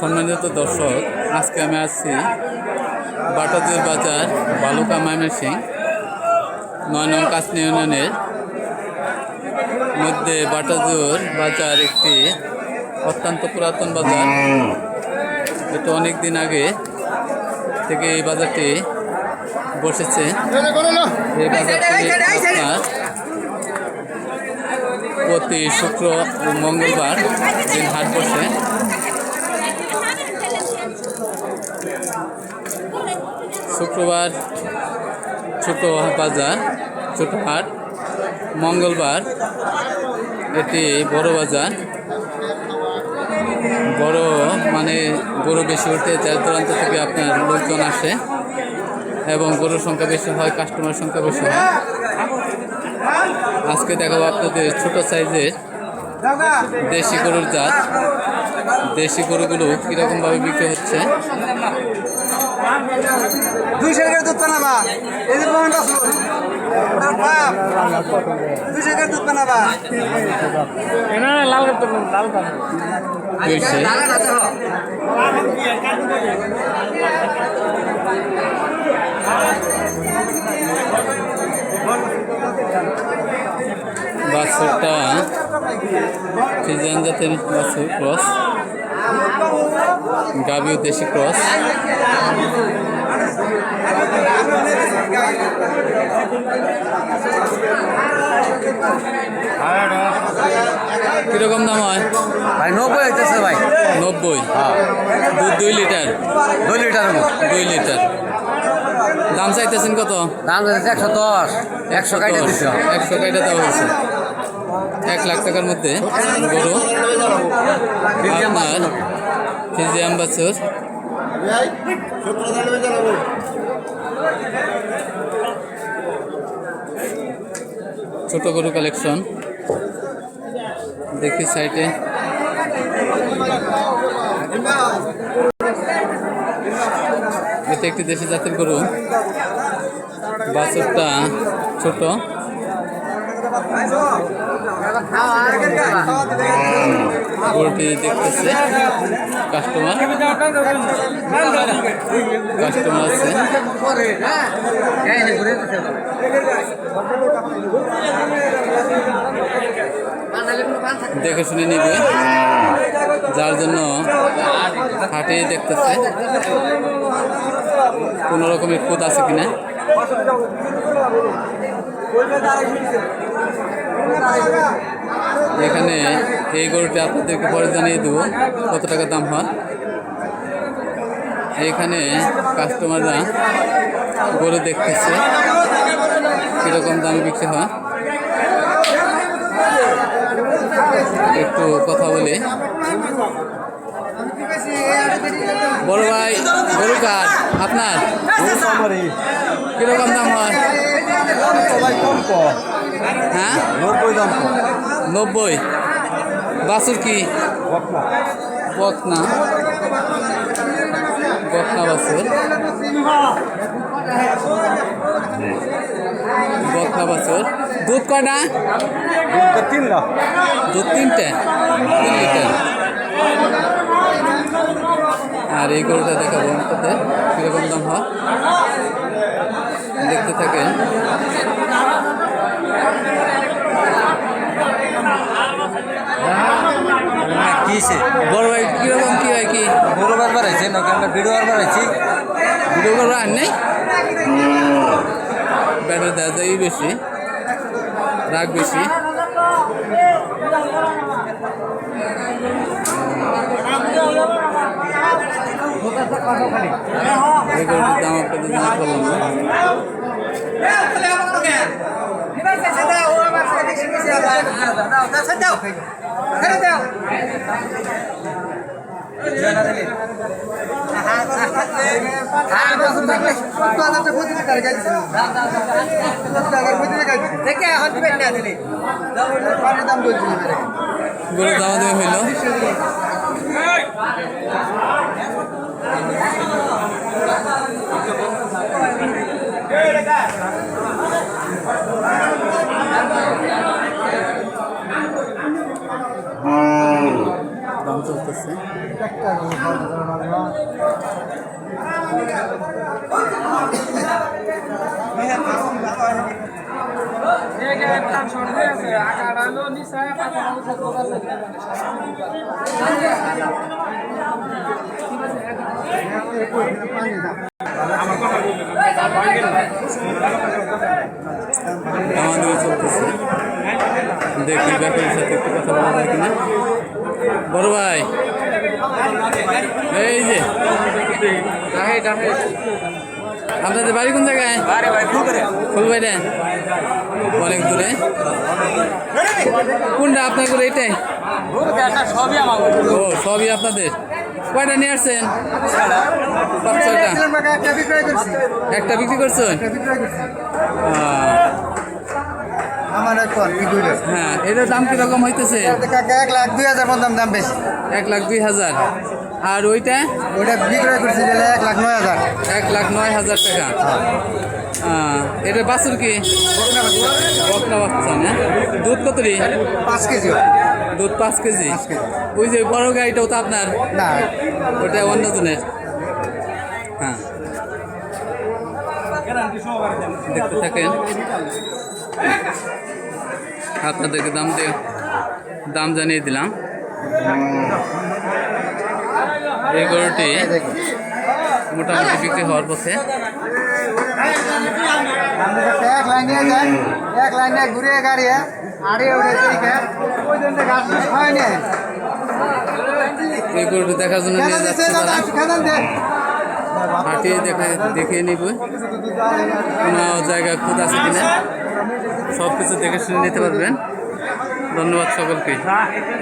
সম্মানিত দর্শক, আজকে আমি আছি বাটাজোর বাজার, বালুকা ময়মনসিংহ ৯ নং কাছনি ইউনিয়নের মধ্যে। বাটাজোর বাজার একটি অত্যন্ত পুরাতন বাজার। এটা অনেক দিন আগে থেকে এই বাজারটি বসেছে। এই বাজারটি আপনার প্রতি শুক্র ও মঙ্গলবার দিন হাট বসে। শুক্রবার ছোট বাজার, ছোট হাট। মঙ্গলবার এটি বড় বাজার। বড় মানে গরু বেশি উঠে, যার দূরান্ত থেকে আপনার লোকজন আসে এবং গরুর সংখ্যা বেশি হয়, কাস্টমার সংখ্যা বেশি হয়। আজকে দেখাবো আপনাদের ছোট সাইজের দেশি গরুর জাত। দেশি গরুগুলো কীরকমভাবে বিক্রি হচ্ছে। বাছুরটা ফ্রিজিয়ান জাতের বাছুর, ক্রস গাভী দেশি ক্রস। কিরকম দাম হয় ভাই? 90 হইতেছে ভাই। 90? হ্যাঁ। দুধ 2 লিটার? 2 লিটার। 2 লিটার। দাম চাইতেছেন কত? দাম চাইতেছে 110। 100 কাইটা দিছে। 100 কাইটা দেওয়া হয়েছে। 1 লাখ টাকার মধ্যে গরু আপনার ফ্রিজিয়ান বাছুর। ছোট গরু কালেকশন দেখি সাইটে। এটা একটি দেশি জাতের গরু। বাছুরটা ছোট। গরুটি দেখতেছে কাস্টমার আছে। দেখে শুনে নিবে, যার জন্য হাটে দেখতেছে কোনো রকমের খুদ আছে কিনা। এখানে এই গরুটি আপনাদেরকে পরে জানিয়ে দেবো কত টাকা দাম হয়। এখানে কাস্টমাররা গরু দেখতেছে কীরকম দামে বিক্রি হয়। একটু কথা বলি। বড় ভাই, গরু কার? আপনার? কিরকম দাম হয়? হ্যাঁ, 90। বাছুর কি? বকনা বাছুর। বকনা বাছুর। দুধ কয়টা? দুধ 3টে, 3 লিটার। আর এই গরুটা দেখাবো আপনাদের কীরকম দাম হয়, দেখতে থাকেন। বড় ভাই কিরকম কি হয়? কি গরু বারবার আছে না? ভিডিও বারবার আছে। ভিডিও করবো আর নেই। ব্যাটার দাদাই বেশি, রাগ বেশি। এই গরুটির দাম আপনাদের জানাতে পারলাম না। গরুর দাম দেওয়া হইল। দাম চলতেছে। দামাদামি চলতেছে, দেখি ব্যাপারীর সাথে একটু কথা বলা যায় কিনা। বড় ভাই, এই যে আপনাদের বাড়ি কোন জায়গায়? ফুলবাড়িয়া, অনেক দূরে। কোনটা আপনার করে? এটাই? ও, সবই আপনাদের। কয়টা নিয়ে আসছেন? 5-6টা। একটা বিক্রি করছেন? হ্যাঁ, এটার দাম কিরকম হইতেছে? 1,02,000 মতন দাম বেশি। 1,02,000। আর ওইটা? ওইটা বিক্রয় করছি 1,09,000। 1,09,000 টাকা। এটা বাছুর কি? বকনা বাচ্চা না? দুধ কত রে? 5 কেজি। দুধ 5 কেজি। ওই যে বড় গাড়িটাও তো আপনার? না, ওটা অন্য জনের। হ্যাঁ, দেখতে থাকেন, আপনাদেরকে দাম জানিয়ে দিলাম। এই গরুটি মোটামুটি বিক্রি হওয়ার পথে। এক লাইনে যায়, এক লাইনে ঘুরে গাড়ি আড়ে উড়ে ওই জন্য গাছ হয় না। এই গরুটি দেখার জন্য নিয়ে যাচ্ছে তারা। হাঁটিয়ে দেখিয়ে নিব কোনো জায়গা খুদ আছে কিনা, সব কিছু দেখে শুনে নিতে পারবেন। ধন্যবাদ সকলকে।